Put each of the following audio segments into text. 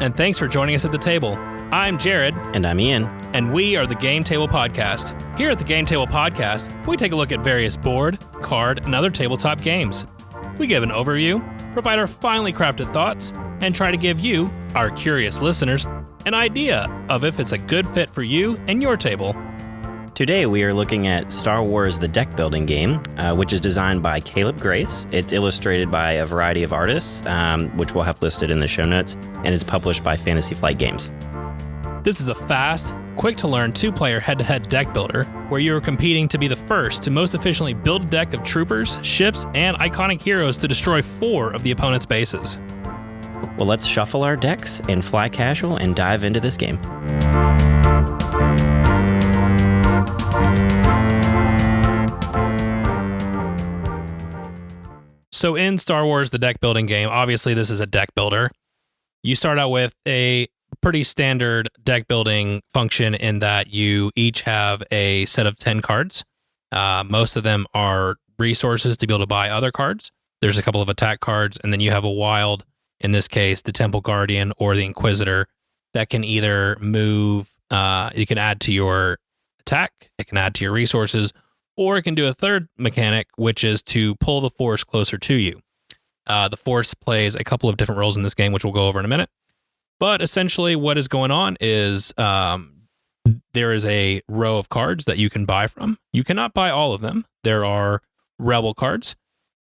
and thanks for joining us at the table. I'm Jared. And I'm Ian. And we are the Game Table Podcast. Here at the Game Table Podcast, we take a look at various board, card, and other tabletop games. We give an overview, provide our finely crafted thoughts, and try to give you, our curious listeners, an idea of if it's a good fit for you and your table. Today we are looking at Star Wars the Deck Building Game, which is designed by Caleb Grace. It's illustrated by a variety of artists, which we'll have listed in the show notes, and it's published by Fantasy Flight Games. This is a fast, quick-to-learn two-player head-to-head deck builder where you are competing to be the first to most efficiently build a deck of troopers, ships, and iconic heroes to destroy 4 of the opponent's bases. Well, let's shuffle our decks and fly casual and dive into this game. So in Star Wars, the deck building game, obviously this is a deck builder. You start out with a pretty standard deck building function in that you each have a set of 10 cards. Most of them are resources to be able to buy other cards. There's a couple of attack cards, and then you have a wild, in this case, the Temple Guardian or the Inquisitor, that can either move, you can add to your attack, it can add to your resources, or it can do a third mechanic, which is to pull the Force closer to you. The Force plays a couple of different roles in this game, which we'll go over in a minute. But essentially what is going on is there is a row of cards that you can buy from. You cannot buy all of them. There are Rebel cards,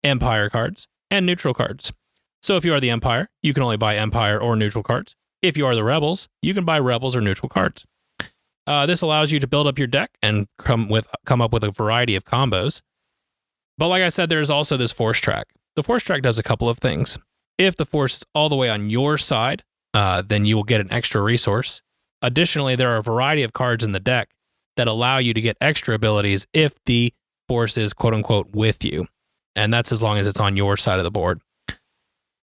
Empire cards, and Neutral cards. So if you are the Empire, you can only buy Empire or Neutral cards. If you are the Rebels, you can buy Rebels or Neutral cards. This allows you to build up your deck and come up with a variety of combos. But like I said, there's also this Force track. The Force track does a couple of things. If the Force is all the way on your side, then you will get an extra resource. Additionally, there are a variety of cards in the deck that allow you to get extra abilities if the Force is quote-unquote with you. And that's as long as it's on your side of the board.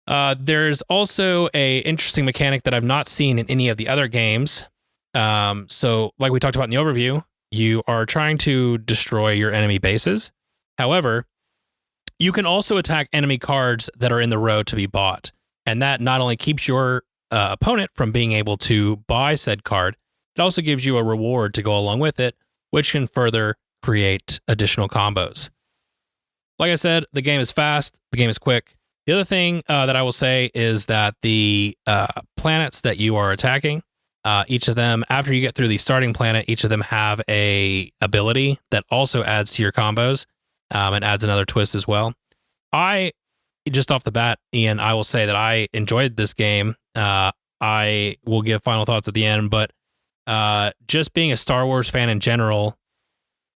There's also a interesting mechanic that I've not seen in any of the other games. So like we talked about in the overview, you are trying to destroy your enemy bases. However, you can also attack enemy cards that are in the row to be bought. And that not only keeps your opponent from being able to buy said card, it also gives you a reward to go along with it, which can further create additional combos. Like I said, the game is fast, the game is quick. The other thing that I will say is that the planets that you are attacking, each of them, after you get through the starting planet, each of them have a ability that also adds to your combos and adds another twist as well. Just off the bat, Ian, I will say that I enjoyed this game. I will give final thoughts at the end, but just being a Star Wars fan in general,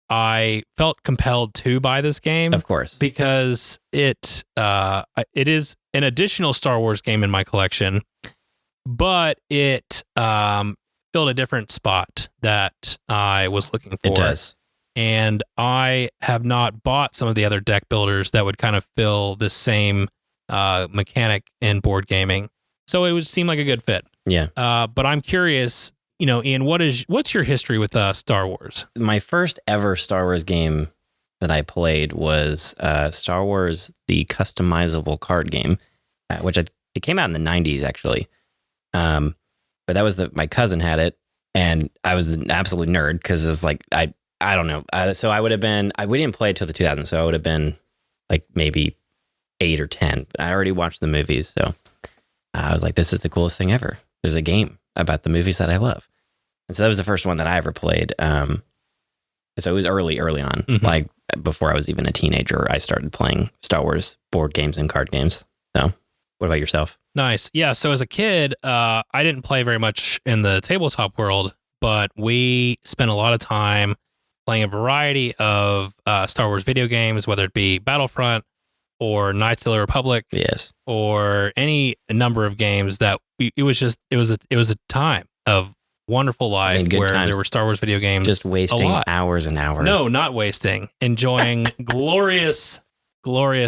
I felt compelled to buy this game. Of course. Because it is an additional Star Wars game in my collection, but it filled a different spot that I was looking for. It does. And I have not bought some of the other deck builders that would kind of fill the same mechanic in board gaming. So it would seem like a good fit. Yeah. But I'm curious, Ian, what's your history with Star Wars? My first ever Star Wars game that I played was Star Wars the customizable card game, which it came out in the 90s actually. But that was my cousin had it, and I was an absolute nerd because it's like I don't know. So I would have been, we didn't play it till the 2000s, so I would have been like maybe 8 or 10. But I already watched the movies, so I was like, this is the coolest thing ever. There's a game about the movies that I love. And so that was the first one that I ever played. So it was early on, like before I was even a teenager, I started playing Star Wars board games and card games. So what about yourself? Nice. Yeah, so as a kid, I didn't play very much in the tabletop world, but we spent a lot of time playing a variety of Star Wars video games, whether it be Battlefront or Knights of the Republic, yes, or any number of games that it was a time of wonderful life where times. There were Star Wars video games. Just wasting hours and hours. No, not wasting. Enjoying glorious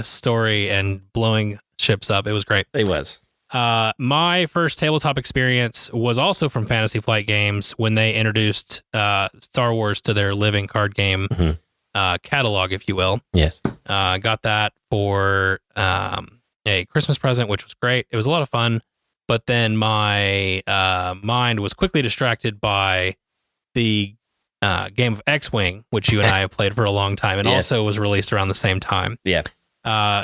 story and blowing ships up. It was great. It was. My first tabletop experience was also from Fantasy Flight Games when they introduced Star Wars to their living card game catalog, if you will. Yes. Got that for a Christmas present, which was great. It was a lot of fun. but then my mind was quickly distracted by the game of X-Wing, which you and I have played for a long time, and also was released around the same time. Yeah.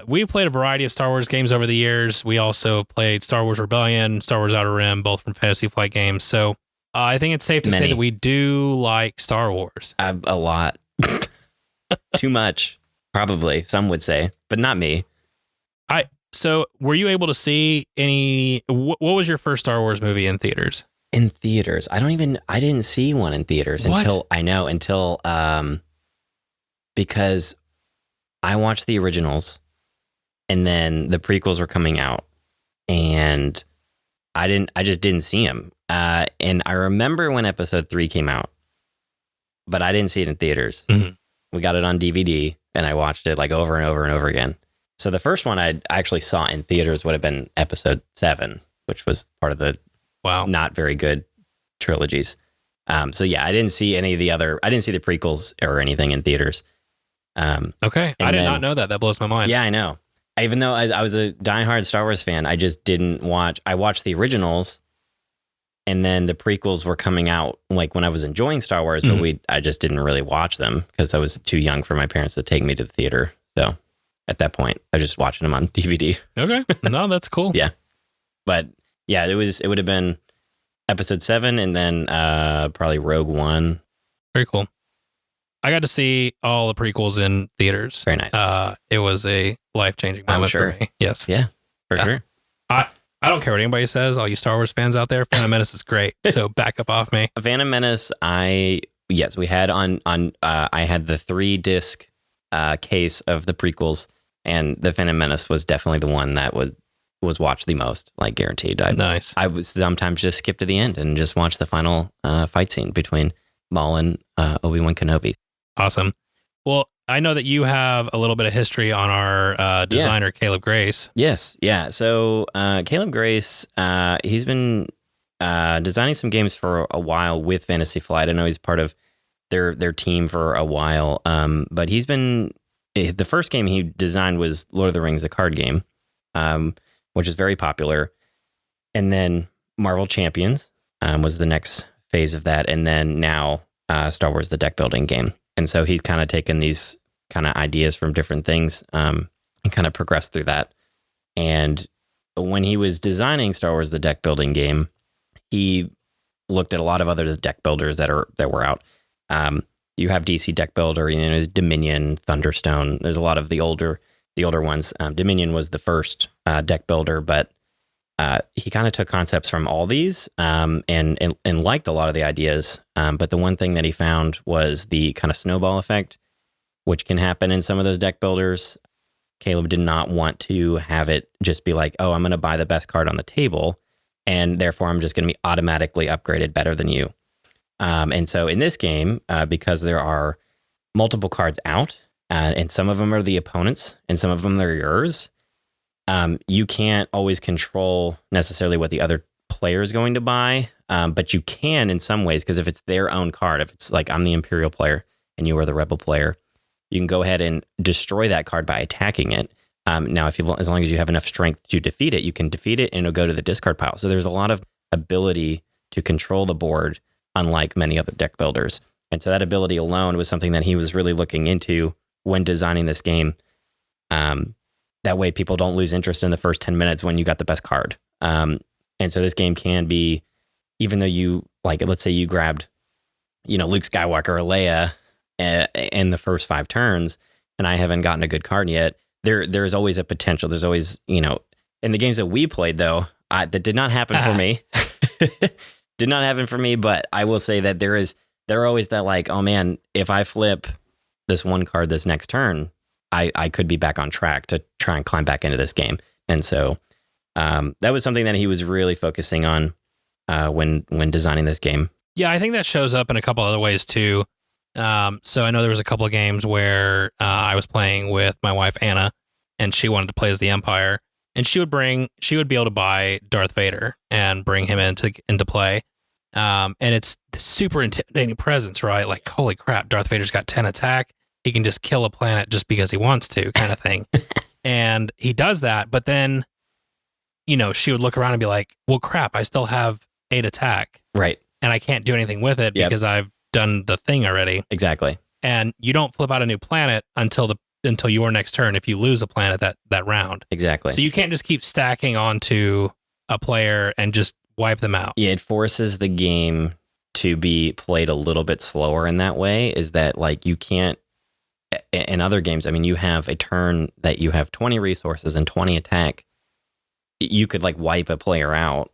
We've played a variety of Star Wars games over the years. We also played Star Wars Rebellion, Star Wars Outer Rim, both from Fantasy Flight Games. So I think it's safe to say that we do like Star Wars. A lot. Too much, probably, some would say, but not me. So were you able to see any, what was your first Star Wars movie in theaters? In theaters? I didn't see one in theaters until because I watched the originals and then the prequels were coming out and I just didn't see them. And I remember when episode 3 came out, but I didn't see it in theaters. Mm-hmm. We got it on DVD and I watched it like over and over and over again. So the first one I actually saw in theaters would have been episode 7, which was part of the not very good trilogies. So yeah, I didn't see any of the I didn't see the prequels or anything in theaters. Okay. I did not know that. That blows my mind. Yeah, I know. Even though I was a diehard Star Wars fan, I just didn't watch. I watched the originals, and then the prequels were coming out like when I was enjoying Star Wars, but I just didn't really watch them because I was too young for my parents to take me to the theater. So at that point, I was just watching them on DVD. Okay. No, that's cool. Yeah. But yeah, it would have been episode 7 and then probably Rogue One. Very cool. I got to see all the prequels in theaters. Very nice. It was a life-changing moment for me. Yes. Yeah, for sure. I don't care what anybody says. All you Star Wars fans out there, Phantom Menace is great. So back up off me. Phantom Menace, we had on I had the 3-disc case of the prequels, and the Phantom Menace was definitely the one that was watched the most, like guaranteed. Nice. I would sometimes just skip to the end and just watch the final fight scene between Maul and Obi-Wan Kenobi. Awesome. Well, I know that you have a little bit of history on our designer, Caleb Grace. Yes. Yeah. So Caleb Grace, he's been designing some games for a while with Fantasy Flight. I know he's part of their team for a while. But he's been, the first game he designed was Lord of the Rings, the card game, which is very popular. And then Marvel Champions was the next phase of that. And then now Star Wars, the deck building game. And so he's kind of taken these kind of ideas from different things and kind of progressed through that. And when he was designing Star Wars, the deck building game, he looked at a lot of other deck builders that were out. You have DC Deck Builder, there's Dominion, Thunderstone. There's a lot of the older ones. Dominion was the first deck builder, but he kind of took concepts from all these and liked a lot of the ideas. But the one thing that he found was the kind of snowball effect, which can happen in some of those deck builders. Caleb did not want to have it just be like, oh, I'm going to buy the best card on the table, and therefore I'm just going to be automatically upgraded better than you. And so in this game, because there are multiple cards out, and some of them are the opponents, and some of them are yours, you can't always control necessarily what the other player is going to buy, but you can in some ways, because if it's their own card, if it's like I'm the Imperial player and you are the Rebel player, you can go ahead and destroy that card by attacking it. Now, as long as you have enough strength to defeat it, you can defeat it and it'll go to the discard pile. So there's a lot of ability to control the board, unlike many other deck builders. And so that ability alone was something that he was really looking into when designing this game. That way people don't lose interest in the first 10 minutes when you got the best card. And so this game can be, even though you, like, let's say you grabbed, Luke Skywalker or Leia in the first 5 turns, and I haven't gotten a good card yet, there's always a potential. There's always, in the games that we played, though, that did not happen for me. Did not happen for me, but I will say that there are always that, like, oh man, if I flip this one card this next turn, I could be back on track to try and climb back into this game. And so that was something that he was really focusing on when designing this game. Yeah, I think that shows up in a couple other ways too. So I know there was a couple of games where I was playing with my wife, Anna, and she wanted to play as the Empire, and she would be able to buy Darth Vader and bring him into play. And it's super intimidating presence, right? Like, holy crap, Darth Vader's got 10 attack. He can just kill a planet just because he wants to, kind of thing. And he does that. But then, she would look around and be like, well, crap, I still have 8 attack. Right. And I can't do anything with it because I've done the thing already. Exactly. And you don't flip out a new planet until your next turn if you lose a planet that round. Exactly. So you can't just keep stacking onto a player and just wipe them out. Yeah, it forces the game to be played a little bit slower in that way, is that like you can't, in other games, I mean, you have a turn that you have 20 resources and 20 attack. You could like wipe a player out.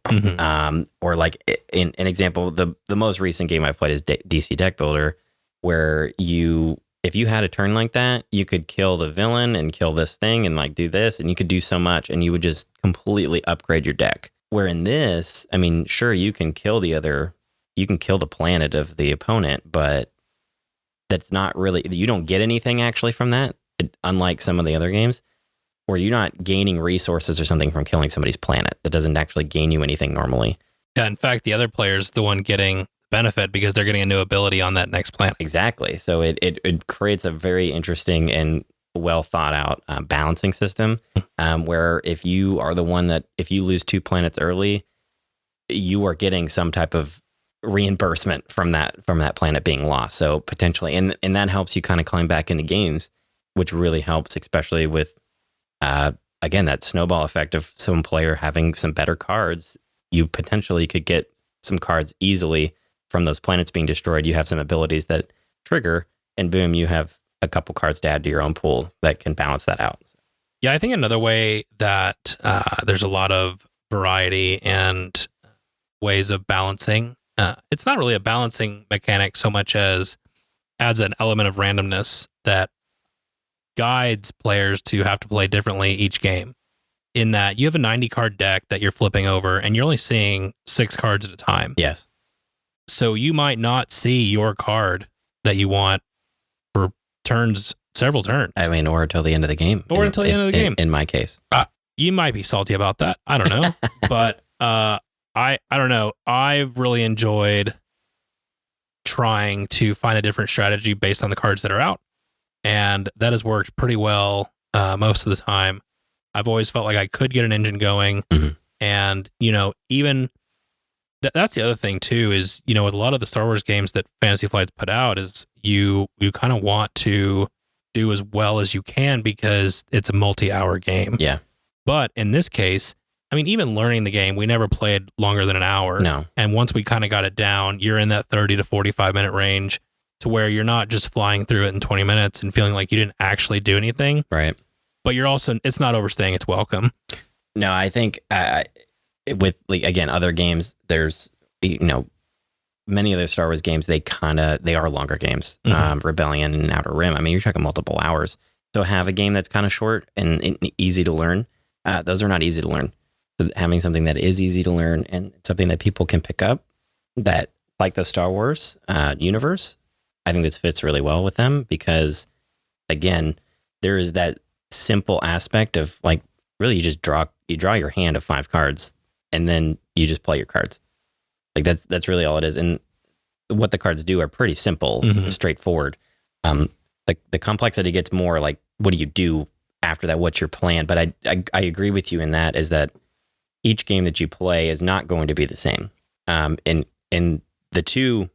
Or like in an example, the most recent game I've played is DC Deck Builder, where if you had a turn like that, you could kill the villain and kill this thing and like do this, and you could do so much and you would just completely upgrade your deck. Where in this, I mean, sure, you can kill the planet of the opponent, but that's not really, you don't get anything actually from that, unlike some of the other games where you're not gaining resources or something from killing somebody's planet. That doesn't actually gain you anything normally. Yeah, in fact, the other player's the one getting benefit because they're getting a new ability on that next planet. Exactly. So it creates a very interesting and well thought out balancing system where if you are the one that, if you lose 2 planets early, you are getting some type of reimbursement from that planet being lost. So potentially, and that helps you kind of climb back into games, which really helps, especially with, again, that snowball effect of some player having some better cards. You potentially could get some cards easily from those planets being destroyed. You have some abilities that trigger, and boom, you have a couple cards to add to your own pool that can balance that out. Yeah, I think another way that there's a lot of variety and ways of balancing. It's not really a balancing mechanic so much as adds an element of randomness that guides players to have to play differently each game. In that you have a 90 card deck that you're flipping over and you're only seeing 6 cards at a time. Yes. So you might not see your card that you want for several turns. I mean, or until the end of the game. Or until the end of the game. In my case. You might be salty about that. I don't know. But I don't know. I've really enjoyed trying to find a different strategy based on the cards that are out. And that has worked pretty well most of the time. I've always felt like I could get an engine going. And, even that's the other thing too, is, with a lot of the Star Wars games that Fantasy Flight's put out is you kind of want to do as well as you can because it's a multi-hour game. Yeah. But in this case, I mean, even learning the game, we never played longer than an hour. No. And once we kind of got it down, you're in that 30 to 45 minute range to where you're not just flying through it in 20 minutes and feeling like you didn't actually do anything. Right. But you're also, it's not overstaying its welcome. No, I think with, like, again, other games, there's, many of the Star Wars games, they are longer games. Rebellion and Outer Rim. I mean, you're talking multiple hours. So have a game that's kind of short and easy to learn. Those are not easy to learn. So having something that is easy to learn and something that people can pick up, that like the Star Wars universe, I think this fits really well with them because, again, there is that simple aspect of like really you draw your hand of 5 cards and then you just play your cards. Like that's really all it is. And what the cards do are pretty simple, straightforward. The complexity gets more like, what do you do after that? What's your plan? But I agree with you in that, is that each game that you play is not going to be the same. And the two,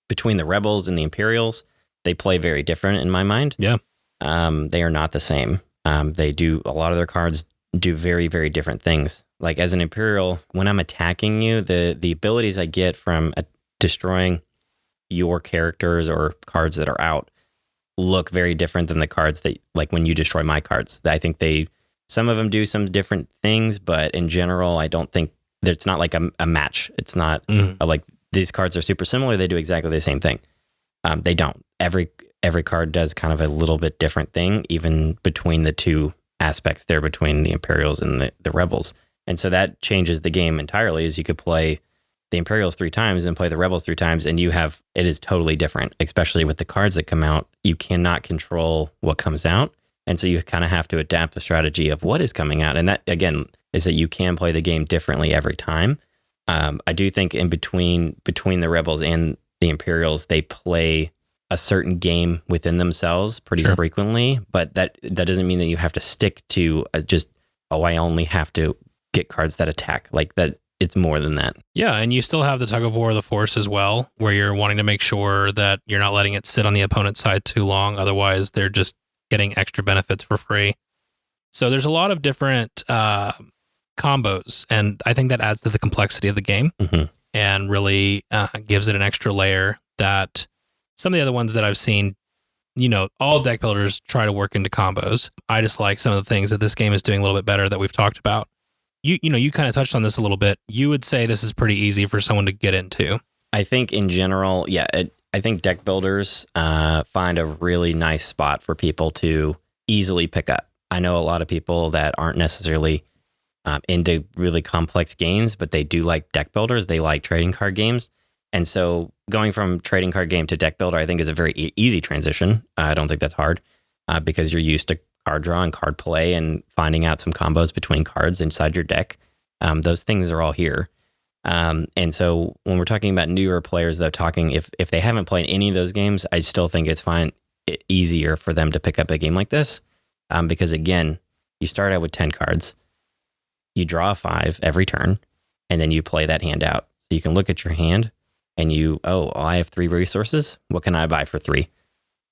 between the Rebels and the Imperials, they play very different in my mind. Yeah. They are not the same. They do, a lot of their cards do very, very different things. Like as an Imperial, when I'm attacking you, the abilities I get from destroying your characters or cards that are out look very different than the cards that, like when you destroy my cards. I think some of them do some different things, but in general, I don't think it's not like a match. It's not like these cards are super similar. They do exactly the same thing. They don't. Every card does kind of a little bit different thing, even between the two aspects there, between the Imperials and the Rebels. And so that changes the game entirely, is you could play the Imperials 3 times and play the Rebels 3 times, and it is totally different, especially with the cards that come out. You cannot control what comes out. And so you kind of have to adapt the strategy of what is coming out. And that, again, is that you can play the game differently every time. I do think in between the Rebels and the Imperials, they play a certain game within themselves pretty frequently, but that doesn't mean that you have to stick to I only have to get cards that attack. Like that, it's more than that. Yeah, and you still have the tug of war of the force as well, where you're wanting to make sure that you're not letting it sit on the opponent's side too long. Otherwise, they're just getting extra benefits for free. So there's a lot of different combos, and I think that adds to the complexity of the game and really gives it an extra layer that some of the other ones that I've seen, all deck builders try to work into combos. I just like some of the things that this game is doing a little bit better that we've talked about. You kind of touched on this a little bit. You would say this is pretty easy for someone to get into. I think in general, I think deck builders find a really nice spot for people to easily pick up. I know a lot of people that aren't necessarily into really complex games, but they do like deck builders. They like trading card games. And so going from trading card game to deck builder, I think is a very easy transition. I don't think that's hard because you're used to card draw and card play and finding out some combos between cards inside your deck. Those things are all here. And so when we're talking about newer players, though, if they haven't played any of those games, I still think it's easier for them to pick up a game like this. Because again, you start out with 10 cards, you draw 5 every turn, and then you play that hand out. So you can look at your hand and I have 3 resources. What can I buy for 3?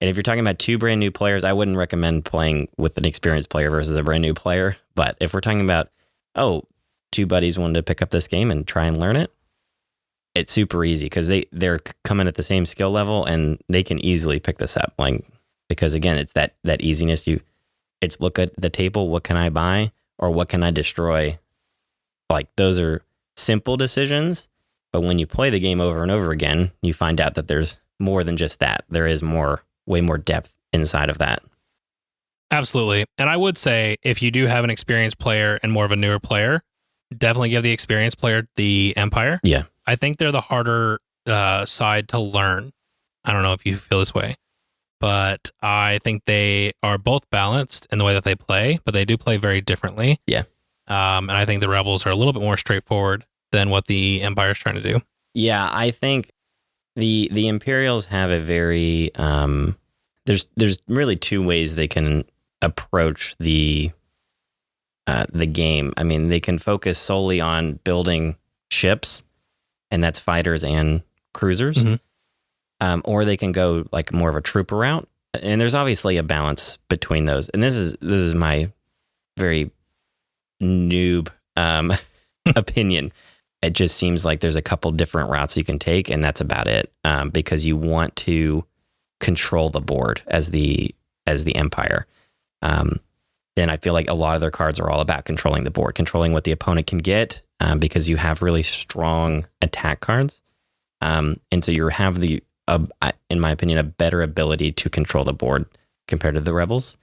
And if you're talking about 2 brand new players, I wouldn't recommend playing with an experienced player versus a brand new player. But if we're talking about, 2 buddies wanted to pick up this game and try and learn it, it's super easy because they're coming at the same skill level and they can easily pick this up. Because again, it's that easiness. It's look at the table. What can I buy or what can I destroy? Those are simple decisions. But when you play the game over and over again, you find out that there's more than just that. There is way more depth inside of that. Absolutely. And I would say if you do have an experienced player and more of a newer player, definitely give the experienced player the Empire. Yeah. I think they're the harder side to learn. I don't know if you feel this way, but I think they are both balanced in the way that they play, but they do play very differently. Yeah. And I think the Rebels are a little bit more straightforward than what the Empire is trying to do. Yeah, I think the Imperials have a very there's really 2 ways they can approach the game. I mean, they can focus solely on building ships, and that's fighters and cruisers, or they can go more of a trooper route. And there's obviously a balance between those. And this is my very noob opinion. It just seems like there's a couple different routes you can take, and that's about it. Because you want to control the board as the Empire. Then I feel like a lot of their cards are all about controlling the board, controlling what the opponent can get, because you have really strong attack cards. And so you have in my opinion, a better ability to control the board compared to the Rebels.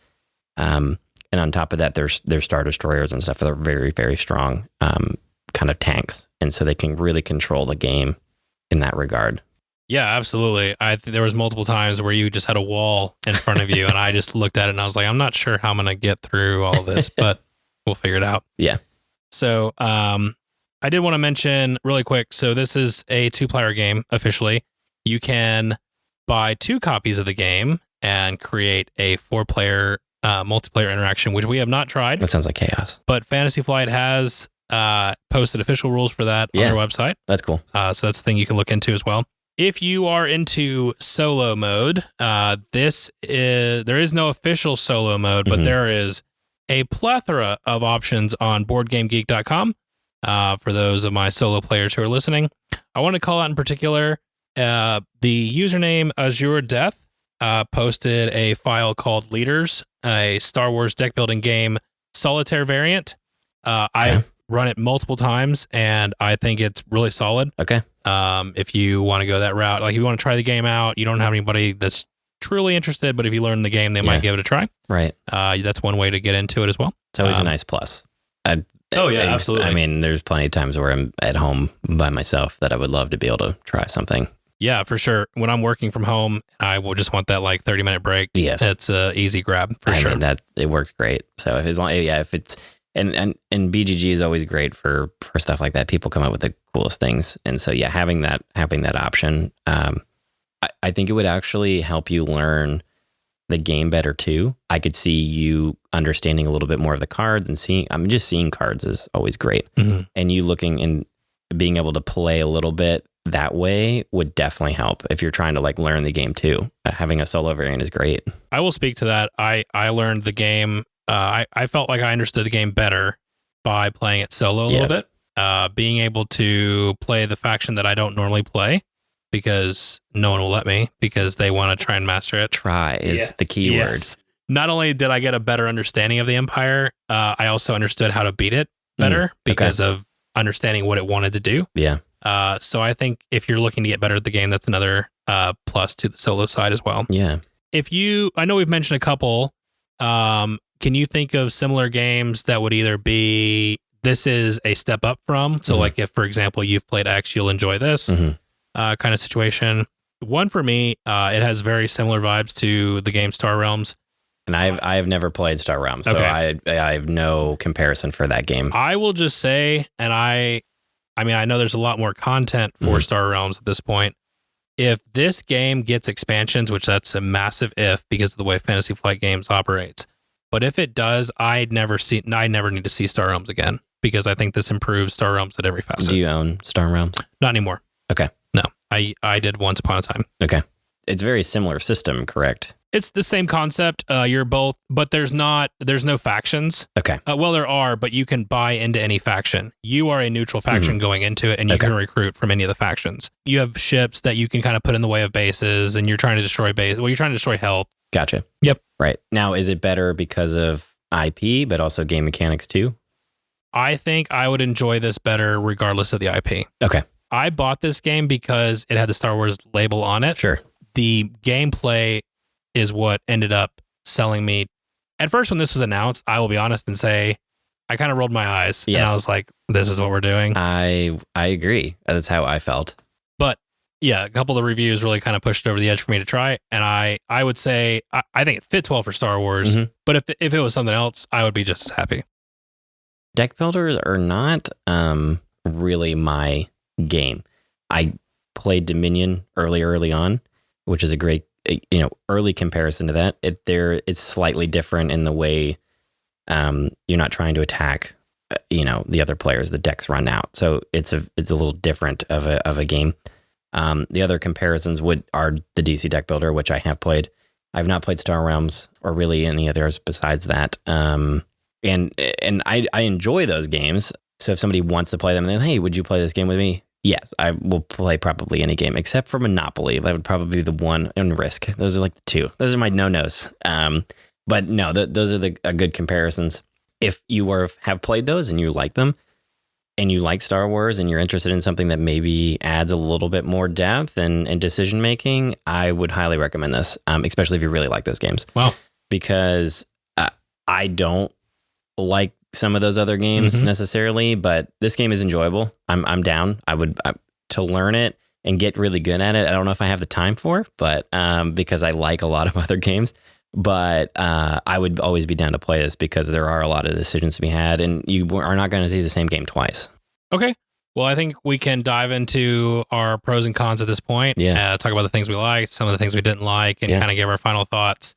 And on top of that, their Star Destroyers and stuff. They're very, very strong kind of tanks. And so they can really control the game in that regard. Yeah, absolutely. There was multiple times where you just had a wall in front of you, and I just looked at it and I was like, I'm not sure how I'm going to get through all of this, but we'll figure it out. Yeah. So I did want to mention really quick. So this is a 2-player game officially. You can buy 2 copies of the game and create a 4-player multiplayer interaction, which we have not tried. That sounds like chaos. But Fantasy Flight has posted official rules for that on their website. That's cool. So that's the thing you can look into as well. If you are into solo mode, there is no official solo mode, but there is a plethora of options on BoardGameGeek.com. For those of my solo players who are listening, I want to call out in particular the username Azure Death posted a file called Leaders, a Star Wars deck building game solitaire variant. I've run it multiple times, and I think it's really solid. Okay. If you want to go that route, if you want to try the game out, you don't have anybody that's truly interested, but if you learn the game, they might give it a try. Right. That's one way to get into it as well. It's always a nice plus. Absolutely. I mean, there's plenty of times where I'm at home by myself that I would love to be able to try something. Yeah, for sure. When I'm working from home, I will just want that 30-minute break. Yes. It's a easy grab for sure. I mean, it works great. So if it's and BGG is always great for stuff like that. People come up with the coolest things. And so having that option, I think it would actually help you learn the game better too. I could see you understanding a little bit more of the cards and seeing cards is always great. Mhm. And you looking and being able to play a little bit that way would definitely help if you're trying to like learn the game too. Having a solo variant is great. I will speak to that. I learned the game. I felt like I understood the game better by playing it solo a little bit. Being able to play the faction that I don't normally play because no one will let me because they want to try and master it. Try is the key word. Not only did I get a better understanding of the Empire, I also understood how to beat it better because of understanding what it wanted to do. Yeah. So I think if you're looking to get better at the game, that's another plus to the solo side as well. Yeah. I know we've mentioned a couple. Can you think of similar games that would either be this is a step up from? So like if, for example, you've played X, you'll enjoy this kind of situation. One for me, it has very similar vibes to the game Star Realms. And I've never played Star Realms, so I have no comparison for that game. I will just say, and I mean, I know there's a lot more content for Star Realms at this point. If this game gets expansions, which that's a massive if because of the way Fantasy Flight Games operates, but if it does, I never need to see Star Realms again because I think this improves Star Realms at every facet. Do you own Star Realms? Not anymore. Okay. No, I did once upon a time. Okay. It's very similar system, correct? It's the same concept. You're both, but there's no factions. Okay. Well, there are, but you can buy into any faction. You are a neutral faction going into it, and you can recruit from any of the factions. You have ships that you can kind of put in the way of bases, and you're trying to destroy base. Well, you're trying to destroy health. Gotcha. Yep. Right. Now, is it better because of IP, but also game mechanics too? I think I would enjoy this better regardless of the IP. Okay. I bought this game because it had the Star Wars label on it. Sure. The gameplay is what ended up selling me. At first, when this was announced, I will be honest and say, I kind of rolled my eyes. Yes. And I was like, this is what we're doing. I agree. That's how I felt. But yeah, a couple of the reviews really kind of pushed it over the edge for me to try. And I would say, I think it fits well for Star Wars. But if it was something else, I would be just as happy. Deck builders are not really my game. I played Dominion early on, which is a great early comparison to that. It's slightly different in the way you're not trying to attack the other players. The decks run out, so it's a little different of a game. The other comparisons are the DC deck builder, which I have played. I've not played Star Realms or really any others besides that. And I enjoy those games. So if somebody wants to play them, then hey, would you play this game with me? Yes, I will play probably any game except for Monopoly. That would probably be the one, and Risk. Those are like the two. Those are my no-nos. But no, those are the good comparisons. If you have played those and you like them, and you like Star Wars and you're interested in something that maybe adds a little bit more depth and decision making, I would highly recommend this, especially if you really like those games. Wow. Because I don't like some of those other games necessarily, but this game is enjoyable. I'm down. To learn it and get really good at it. I don't know if I have the time for, but because I like a lot of other games, but I would always be down to play this because there are a lot of decisions to be had, and you are not going to see the same game twice. Okay. Well, I think we can dive into our pros and cons at this point. Yeah. Talk about the things we liked, some of the things we didn't like, and kind of give our final thoughts.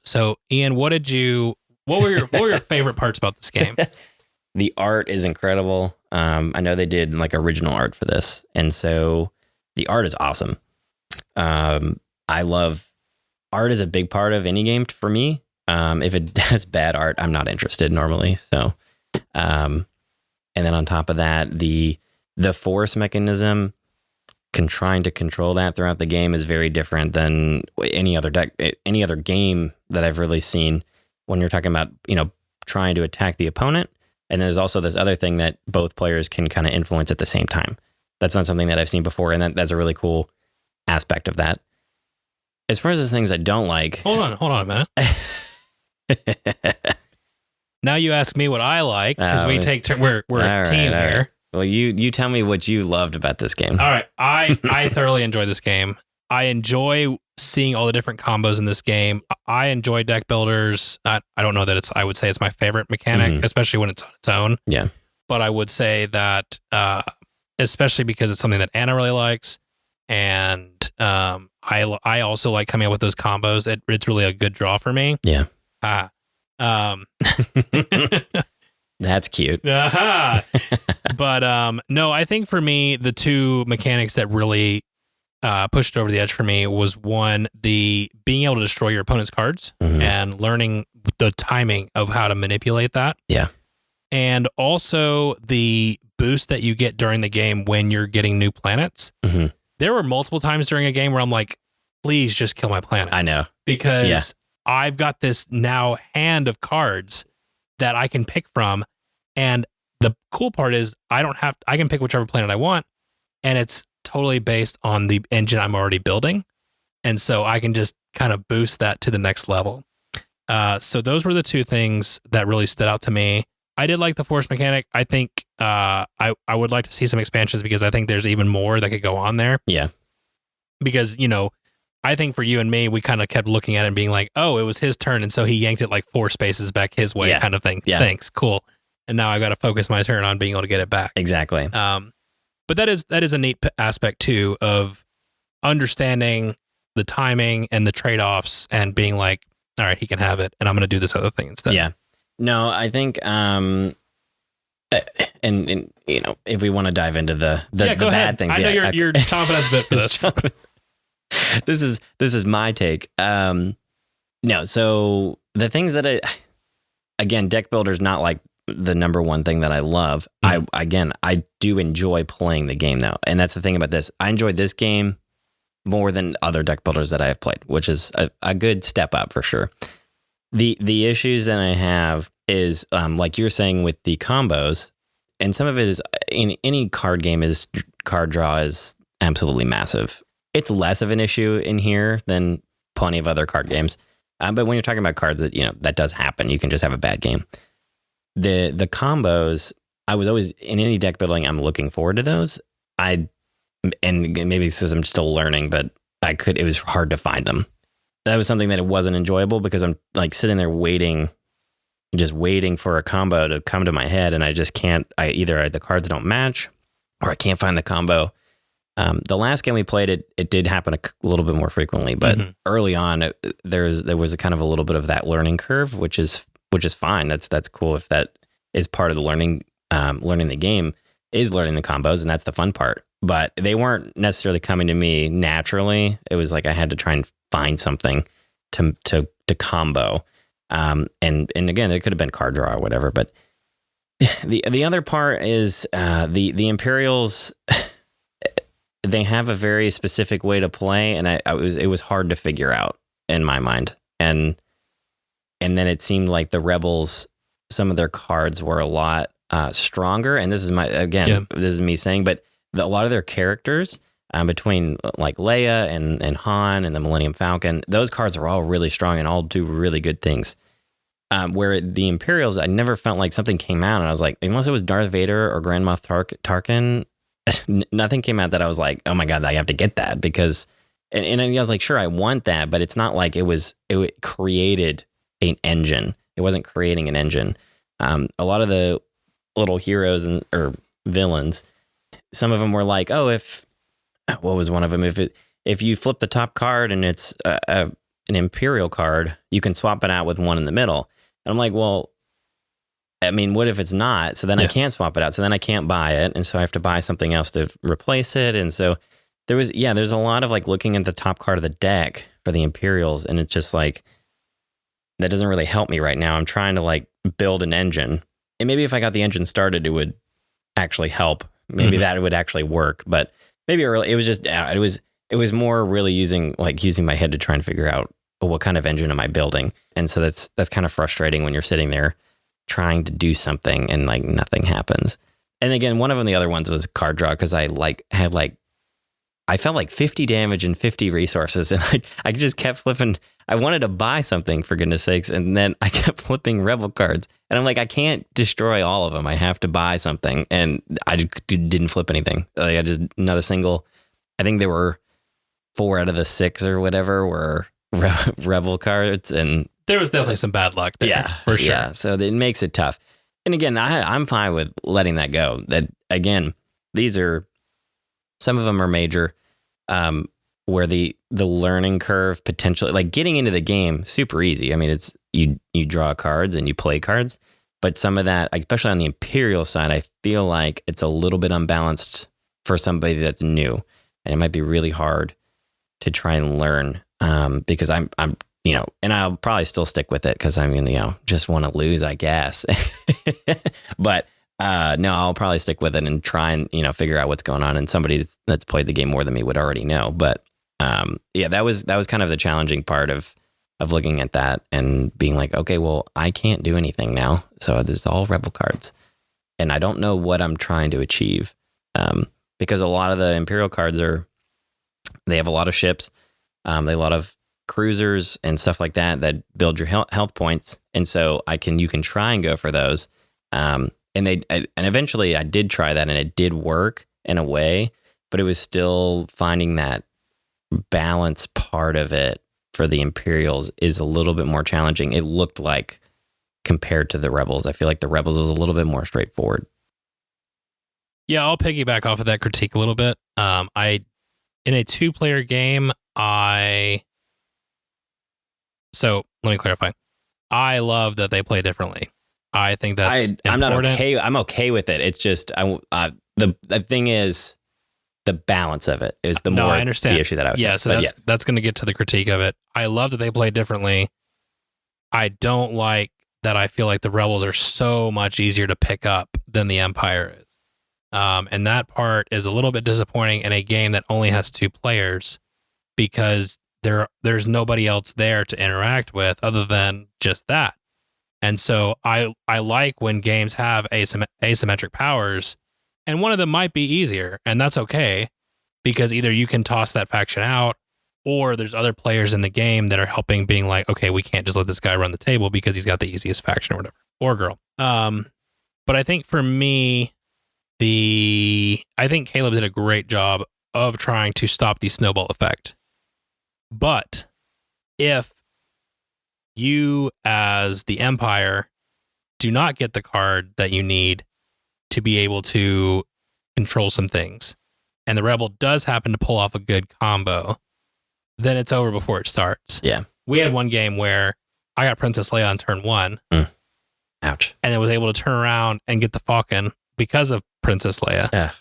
So, Ian, what were your favorite parts about this game? The art is incredible. I know they did like original art for this, and so the art is awesome. I love art is a big part of any game for me. If it has bad art, I'm not interested normally. So, and then on top of that, the force mechanism, trying to control that throughout the game is very different than any other game that I've really seen. When you're talking about, trying to attack the opponent. And there's also this other thing that both players can kind of influence at the same time. That's not something that I've seen before. And that's a really cool aspect of that. As far as the things I don't like. Hold on a minute. Now you ask me what I like, because we take turn. We're a team here. Right. Well, you tell me what you loved about this game. All right. I thoroughly enjoyed this game. I enjoy seeing all the different combos in this game. I enjoy deck builders. I don't know that I would say it's my favorite mechanic, especially when it's on its own. Yeah. But I would say that, especially because it's something that Anna really likes, and I I also like coming up with those combos. It's really a good draw for me. Yeah. Um, That's cute. But no, I think for me, the two mechanics that really pushed over the edge for me was one, the being able to destroy your opponent's cards and learning the timing of how to manipulate that. Yeah. And also the boost that you get during the game when you're getting new planets. There were multiple times during a game where I'm like, please just kill my planet. I know. Because I've got this now hand of cards that I can pick from. And the cool part is I can pick whichever planet I want. And it's totally based on the engine I'm already building. And so I can just kind of boost that to the next level. So those were the two things that really stood out to me. I did like the force mechanic. I think I would like to see some expansions because I think there's even more that could go on there. Yeah. Because, I think for you and me, we kind of kept looking at it and being like, oh, it was his turn. And so he yanked it like 4 spaces back his way kind of thing. Yeah. Thanks. Cool. And now I got to focus my turn on being able to get it back. Exactly. But that is a neat aspect too of understanding the timing and the trade-offs and being like, all right, he can have it. And I'm going to do this other thing instead. Yeah. No, I think, and if we want to dive into the bad things, I know you're chomping at the bit for this. This is my take. No, so the things that again, deck builder's not like the number one thing that I love. I do enjoy playing the game though, and that's the thing about this. I enjoy this game more than other deck builders that I have played, which is a good step up for sure. The issues that I have is like you're saying with the combos, and some of it is in any card game is card draw is absolutely massive. It's less of an issue in here than plenty of other card games. But when you're talking about cards that does happen, you can just have a bad game. The combos, I was always in any deck building, I'm looking forward to those. And maybe because I'm still learning, but it was hard to find them. That was something that it wasn't enjoyable because I'm like sitting there waiting for a combo to come to my head. And I just can't, either the cards don't match or I can't find the combo. The last game we played, it did happen a little bit more frequently, but early on, there was a kind of a little bit of that learning curve, which is fine. That's cool if that is part of the learning the game is learning the combos, and that's the fun part. But they weren't necessarily coming to me naturally. It was like I had to try and find something to combo. And again, it could have been card draw or whatever. But the other part is the Imperials. They have a very specific way to play, and it was hard to figure out in my mind. And then it seemed like the Rebels, some of their cards were a lot stronger. And this is this is me saying, but a lot of their characters between like Leia and Han and the Millennium Falcon, those cards are all really strong and all do really good things. Where the Imperials, I never felt like something came out, and I was like, unless it was Darth Vader or Grand Moff Tarkin. Nothing came out that I was like, oh my God, I have to get that because, and I was like, sure, I want that, but it's not like it created an engine. It wasn't creating an engine. A lot of the little heroes or villains, some of them were like, oh, what was one of them? If you flip the top card and it's an Imperial card, you can swap it out with one in the middle. And I'm like, well, I mean, what if it's not? So then I can't swap it out. So then I can't buy it. And so I have to buy something else to replace it. And so there's a lot of like looking at the top card of the deck for the Imperials. And it's just like, that doesn't really help me right now. I'm trying to like build an engine. And maybe if I got the engine started, it would actually help. Maybe that would actually work. But maybe it was just, it was more really using my head to try and figure out what kind of engine am I building. And so that's kind of frustrating when you're sitting there trying to do something and like nothing happens. And again, one of them, the other ones was card draw because I felt like 50 damage and 50 resources, and like I just kept flipping. I wanted to buy something for goodness sakes, and then I kept flipping rebel cards, and I'm like, I can't destroy all of them. I have to buy something, and I just didn't flip anything. Like I just not a single. I think there were 4 out of the 6 or whatever were rebel cards, and there was definitely some bad luck there, for sure. Yeah, so it makes it tough. And again, I'm fine with letting that go. That again, these are some of them are major. where the learning curve potentially, like getting into the game, super easy. I mean, it's you draw cards and you play cards, but some of that, especially on the Imperial side, I feel like it's a little bit unbalanced for somebody that's new, and it might be really hard to try and learn because I'm and I'll probably still stick with it because I'm just want to lose, I guess. But no, I'll probably stick with it and try and figure out what's going on. And somebody that's played the game more than me would already know. But that was kind of the challenging part of looking at that and being like, okay, well, I can't do anything now. So this is all rebel cards, and I don't know what I'm trying to achieve because a lot of the Imperial cards they have a lot of ships, they have a lot of cruisers and stuff like that build your health points, and so you can try and go for those. And eventually I did try that, and it did work in a way, but it was still finding that balance part of it for the Imperials is a little bit more challenging. It looked like compared to the Rebels. I feel like the Rebels was a little bit more straightforward. Yeah, I'll piggyback off of that critique a little bit. In a 2-player game, so let me clarify. I love that they play differently. I think that's I'm important. not okay. I'm okay with it. It's just the thing is the balance of it is the more I understand. The issue that I would say. So that's going to get to the critique of it. I love that they play differently. I don't like that. I feel like the Rebels are so much easier to pick up than the Empire is. And that part is a little bit disappointing in a game that only has 2 players because there's nobody else there to interact with other than just that. And so I like when games have asymmetric powers, and one of them might be easier, and that's okay because either you can toss that faction out or there's other players in the game that are helping, being like, okay, we can't just let this guy run the table because he's got the easiest faction or whatever, or girl. But I think for me, I think Caleb did a great job of trying to stop the snowball effect. But if you, as the Empire, do not get the card that you need to be able to control some things, and the Rebel does happen to pull off a good combo, then it's over before it starts. Yeah. We had one game where I got Princess Leia on turn 1. Ouch. And then was able to turn around and get the Falcon because of Princess Leia. Yeah.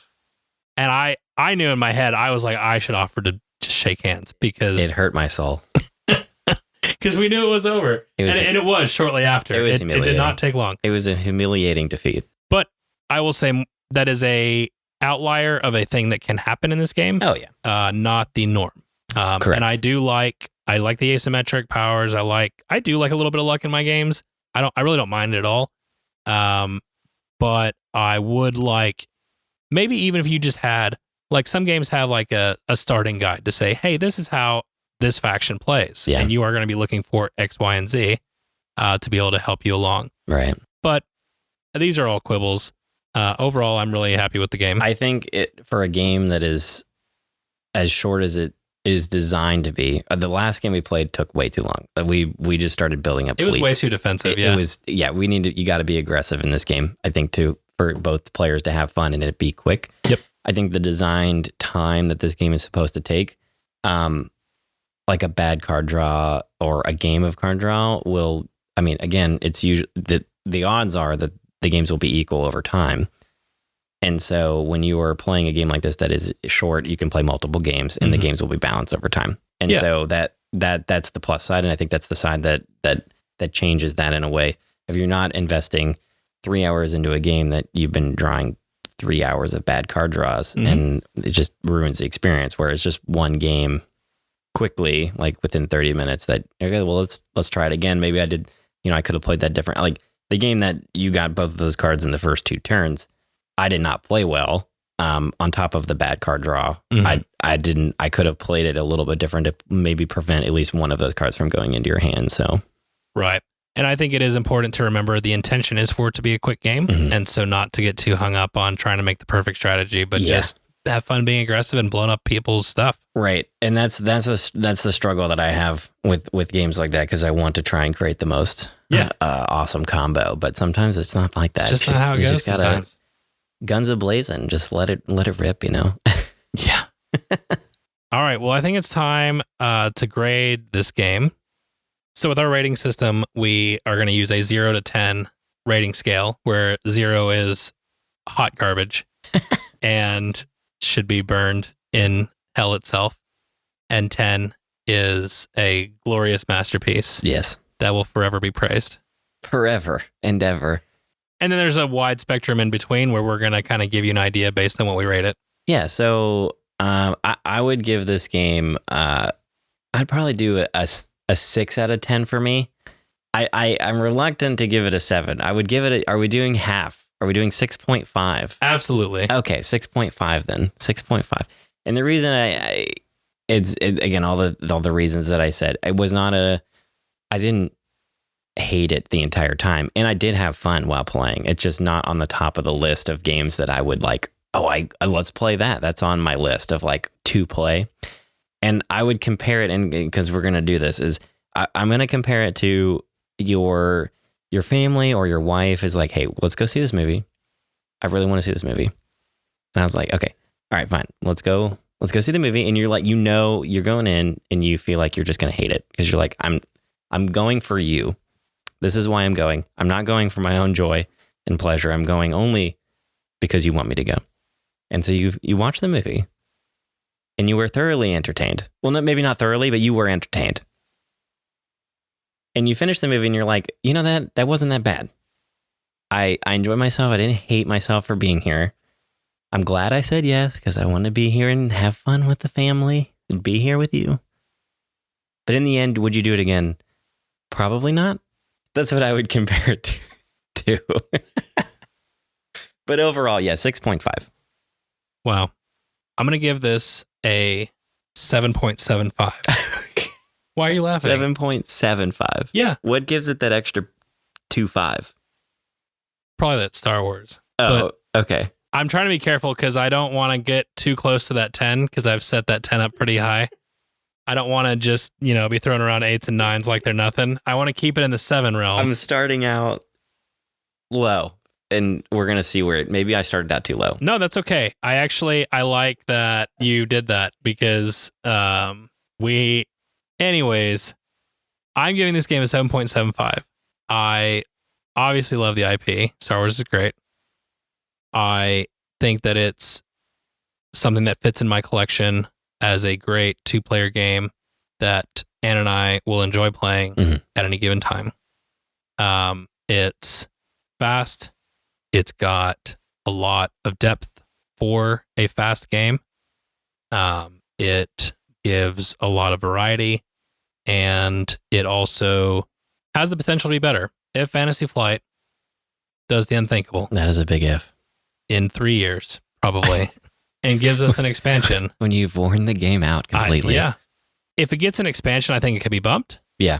And I knew in my head, I was like, I should offer to just shake hands because it hurt my soul. Because we knew it was over. And it was shortly after. It did not take long. It was a humiliating defeat. But I will say that is a outlier of a thing that can happen in this game. Oh, yeah. Not the norm. Correct. And I like the asymmetric powers. I do like a little bit of luck in my games. I really don't mind it at all. But I would like, maybe even if you just had, like some games have like a starting guide to say, hey, this is how this faction plays. Yeah. And you are going to be looking for X, Y, and Z to be able to help you along. Right. But these are all quibbles. Overall, I'm really happy with the game. I think for a game that is as short as it is designed to be, the last game we played took way too long. We just started building up fleets. It was way too defensive. It was, you got to be aggressive in this game, I think, for both players to have fun and it be quick. Yep. I think the designed time that this game is supposed to take, like a bad card draw or a game of card draw again, it's usually the odds are that the games will be equal over time. And so when you are playing a game like this that is short, you can play multiple games and the games will be balanced over time. And so that's the plus side. And I think that's the side that changes that in a way. If you're not investing 3 hours into a game that you've been drawing 3 hours of bad card draws, and it just ruins the experience, where it's just one game quickly, like within 30 minutes that, okay, well, let's try it again. Maybe I did, I could have played that different. Like the game that you got both of those cards in the first 2 turns, I did not play well. On top of the bad card draw, I could have played it a little bit different to maybe prevent at least one of those cards from going into your hand. So, right. And I think it is important to remember the intention is for it to be a quick game. And so not to get too hung up on trying to make the perfect strategy, but just have fun being aggressive and blowing up people's stuff. Right. And that's the struggle that I have with games like that, because I want to try and create the most awesome combo, but sometimes it's not like that. It's just not how it goes. Just gotta sometimes. Guns a blazing, just let it rip, Yeah. All right. Well, I think it's time to grade this game. So with our rating system, we are going to use a 0 to 10 rating scale, where 0 is hot garbage and should be burned in hell itself, and 10 is a glorious masterpiece. Yes. That will forever be praised. Forever and ever. And then there's a wide spectrum in between where we're going to kind of give you an idea based on what we rate it. Yeah, so I would give this game, I'd probably do a 6 out of 10 for me. I'm reluctant to give it a 7. I would give it are we doing half? Are we doing 6.5? Absolutely. Okay, 6.5 then. 6.5. And the reason it's again, all the reasons that I said, it was not I didn't hate it the entire time. And I did have fun while playing. It's just not on the top of the list of games that I would like, let's play that. That's on my list of like to play. And I would compare it, and because we're going to do this, is I'm going to compare it to your family or your wife is like, hey, let's go see this movie. I really want to see this movie. And I was like, okay, all right, fine. Let's go see the movie. And you're like, you're going in and you feel like you're just going to hate it because you're like, I'm going for you. This is why I'm going. I'm not going for my own joy and pleasure. I'm going only because you want me to go. And so you watch the movie and you were thoroughly entertained. Well, maybe not thoroughly, but you were entertained. And you finish the movie and you're like, that wasn't that bad. I enjoyed myself. I didn't hate myself for being here. I'm glad I said yes because I want to be here and have fun with the family and be here with you. But in the end, would you do it again? Probably not. That's what I would compare it to. But overall, yeah, 6.5. Wow. I'm going to give this a 7.75. Why are you laughing? 7.75. Yeah. What gives it that extra 2.5? Probably that Star Wars. Oh, but okay. I'm trying to be careful because I don't want to get too close to that 10 because I've set that 10 up pretty high. I don't want to just, be throwing around 8s and 9s like they're nothing. I want to keep it in the 7 realm. I'm starting out low, and we're going to see maybe I started out too low. No, that's okay. I like that you did that because anyways, I'm giving this game a 7.75. I obviously love the IP. Star Wars is great. I think that it's something that fits in my collection as a great 2-player game that Ann and I will enjoy playing at any given time. It's fast. It's got a lot of depth for a fast game. It gives a lot of variety, and it also has the potential to be better if Fantasy Flight does the unthinkable. That is a big if. In 3 years, probably. And gives us an expansion. When you've worn the game out completely. Yeah. If it gets an expansion, I think it could be bumped. Yeah.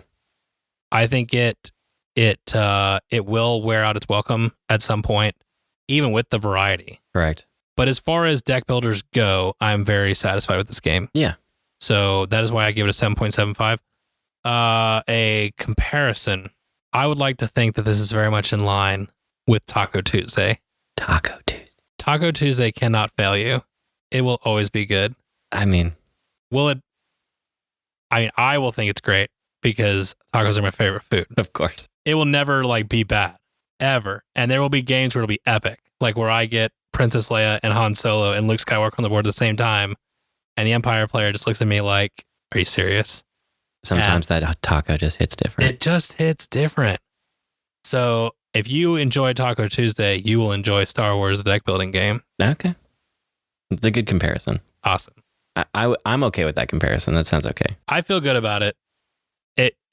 I think it will wear out its welcome at some point, even with the variety. Correct. But as far as deck builders go, I'm very satisfied with this game. Yeah. So that is why I give it a 7.75. A comparison. I would like to think that this is very much in line with Taco Tuesday. Taco Tuesday cannot fail you. It will always be good. I mean, I will think it's great because tacos are my favorite food. Of course. It will never be bad ever. And there will be games where it'll be epic, like where I get Princess Leia and Han Solo and Luke Skywalker on the board at the same time. And the Empire player just looks at me like, are you serious? Sometimes that taco just hits different. It just hits different. So if you enjoy Taco Tuesday, you will enjoy Star Wars, the deck building game. Okay. It's a good comparison. Awesome. I'm okay with that comparison. That sounds okay. I feel good about it.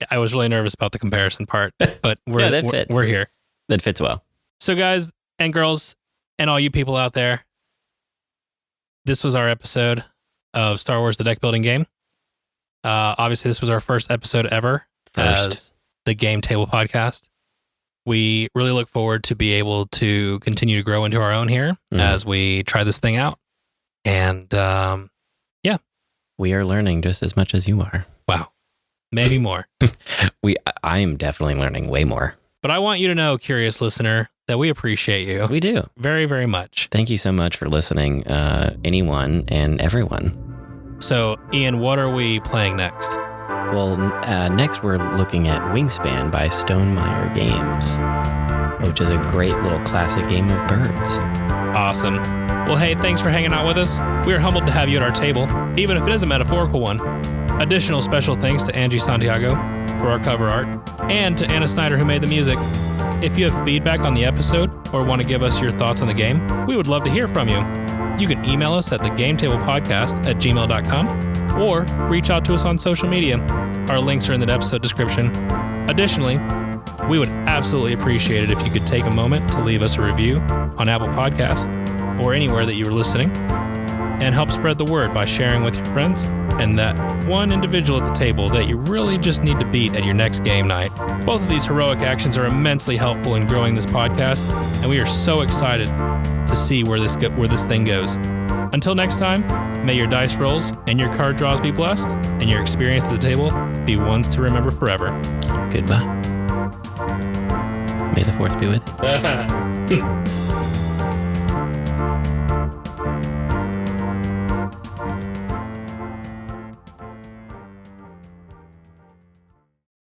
I was really nervous about the comparison part, but we're here. That fits well. So guys and girls and all you people out there, this was our episode of Star Wars, the deck building game. Obviously, this was our first episode ever as the Game Table Podcast. We really look forward to be able to continue to grow into our own here as we try this thing out. And yeah. We are learning just as much as you are. Wow. Maybe more. I am definitely learning way more. But I want you to know, curious listener, that we appreciate you. We do. Very, very much. Thank you so much for listening, anyone and everyone. So, Ian, what are we playing next? Well, next we're looking at Wingspan by Stonemaier Games, which is a great little classic game of birds. Awesome. Well, hey, thanks for hanging out with us. We are humbled to have you at our table, even if it is a metaphorical one. Additional special thanks to Angie Santiago for our cover art, and to Anna Snyder who made the music. If you have feedback on the episode or want to give us your thoughts on the game, we would love to hear from you. You can email us at thegametablepodcast@gmail.com or reach out to us on social media. Our links are in the episode description. Additionally, we would absolutely appreciate it if you could take a moment to leave us a review on Apple Podcasts or anywhere that you are listening, and help spread the word by sharing with your friends and that one individual at the table that you really just need to beat at your next game night. Both of these heroic actions are immensely helpful in growing this podcast, and we are so excited to see where this thing goes. Until next time, may your dice rolls and your card draws be blessed, and your experience at the table be ones to remember forever. Goodbye. May the force be with you.